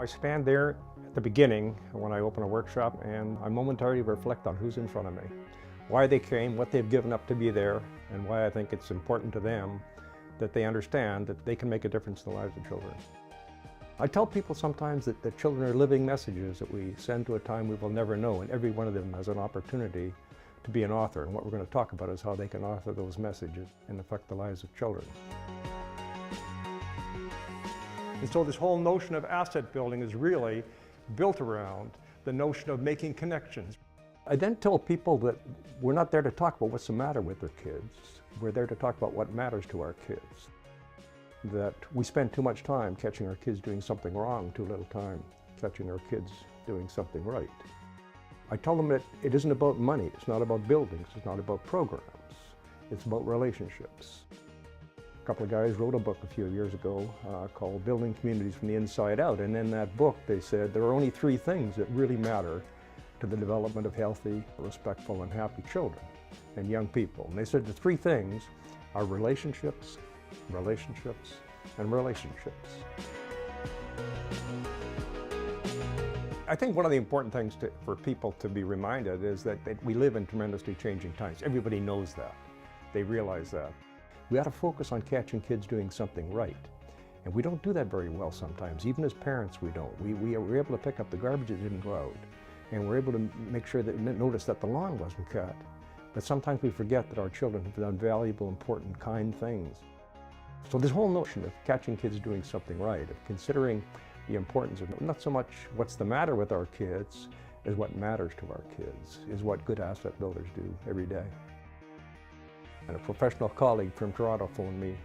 I stand there at the beginning when I open a workshop and I momentarily reflect on who's in front of me, why they came, what they've given up to be there, and why I think it's important to them that they understand that they can make a difference in the lives of children. I tell people sometimes that the children are living messages that we send to a time we will never know, and every one of them has an opportunity to be an author. And what we're going to talk about is how they can author those messages and affect the lives of children. And so this whole notion of asset building is really built around the notion of making connections. I then tell people that we're not there to talk about what's the matter with their kids. We're there to talk about what matters to our kids. That we spend too much time catching our kids doing something wrong, too little time catching our kids doing something right. I tell them that it isn't about money, it's not about buildings, it's not about programs, it's about relationships. A couple of guys wrote a book a few years ago called Building Communities from the Inside Out, and in that book they said there are only three things that really matter to the development of healthy, respectful, and happy children and young people. And they said the three things are relationships, relationships, and relationships. I think one of the important things for people to be reminded is that we live in tremendously changing times. Everybody knows that. They realize that. We ought to focus on catching kids doing something right. And we don't do that very well sometimes. Even as parents, we don't. We're able to pick up the garbage that didn't go out. And we're able to make sure that notice that the lawn wasn't cut. But sometimes we forget that our children have done valuable, important, kind things. So this whole notion of catching kids doing something right, of considering the importance of not so much what's the matter with our kids as what matters to our kids, is what good asset builders do every day. And a professional colleague from Toronto phoned me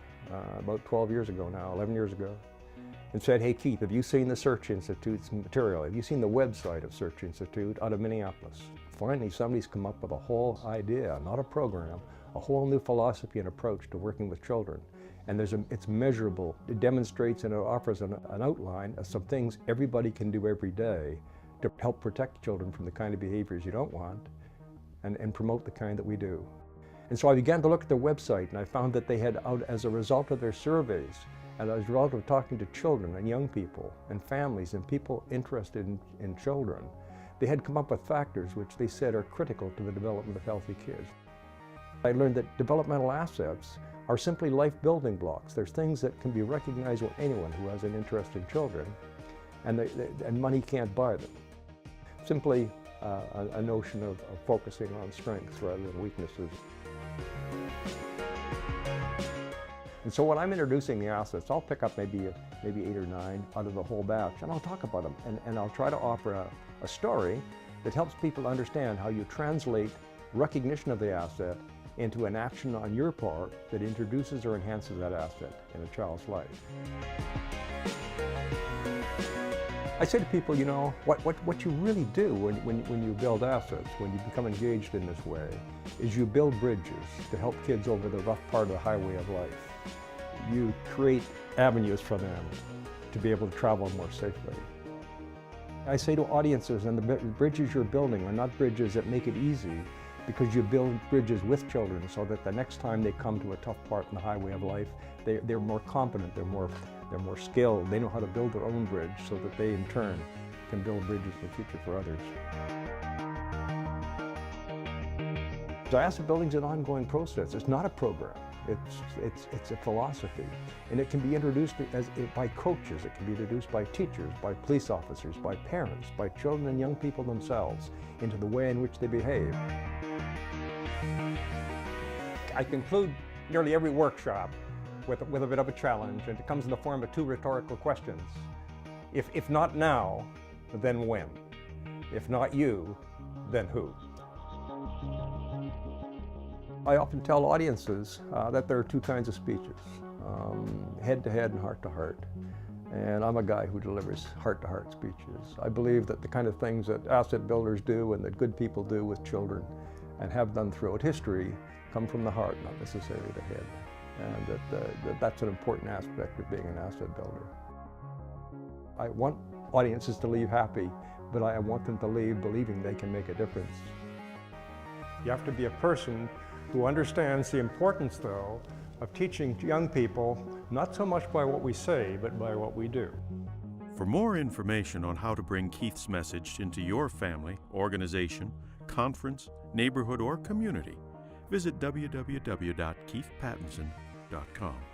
about 12 years ago now, 11 years ago, and said, "Hey Keith, have you seen the Search Institute's material? Have you seen the website of Search Institute out of Minneapolis?" Finally, somebody's come up with a whole idea, not a program, a whole new philosophy and approach to working with children. And it's measurable. It demonstrates and it offers an outline of some things everybody can do every day to help protect children from the kind of behaviors you don't want and promote the kind that we do. And so I began to look at their website and I found that they had, out as a result of their surveys and as a result of talking to children and young people and families and people interested in children, they had come up with factors which they said are critical to the development of healthy kids. I learned that developmental assets are simply life building blocks. There's things that can be recognized with anyone who has an interest in children, and money can't buy them. Simply a notion of focusing on strengths rather than weaknesses. And so when I'm introducing the assets, I'll pick up maybe 8 or 9 out of the whole batch, and I'll talk about them, and I'll try to offer a story that helps people understand how you translate recognition of the asset into an action on your part that introduces or enhances that asset in a child's life. I say to people, you know, what you really do when you build assets, when you become engaged in this way, is you build bridges to help kids over the rough part of the highway of life. You create avenues for them to be able to travel more safely. I say to audiences, and the bridges you're building are not bridges that make it easy, because you build bridges with children so that the next time they come to a tough part in the highway of life, they're more competent, they're more skilled, they know how to build their own bridge so that they in turn can build bridges in the future for others. So asset building is an ongoing process. It's not a program. It's a philosophy, and it can be introduced by coaches, it can be introduced by teachers, by police officers, by parents, by children and young people themselves into the way in which they behave. I conclude nearly every workshop with a bit of a challenge, and it comes in the form of 2 rhetorical questions. If not now, then when? If not you, then who? I often tell audiences that there are 2 kinds of speeches, head-to-head and heart-to-heart. And I'm a guy who delivers heart-to-heart speeches. I believe that the kind of things that asset builders do and that good people do with children and have done throughout history come from the heart, not necessarily the head. And that's an important aspect of being an asset builder. I want audiences to leave happy, but I want them to leave believing they can make a difference. You have to be a person who understands the importance, though, of teaching young people not so much by what we say, but by what we do. For more information on how to bring Keith's message into your family, organization, conference, neighborhood, or community, visit www.keithpattinson.com.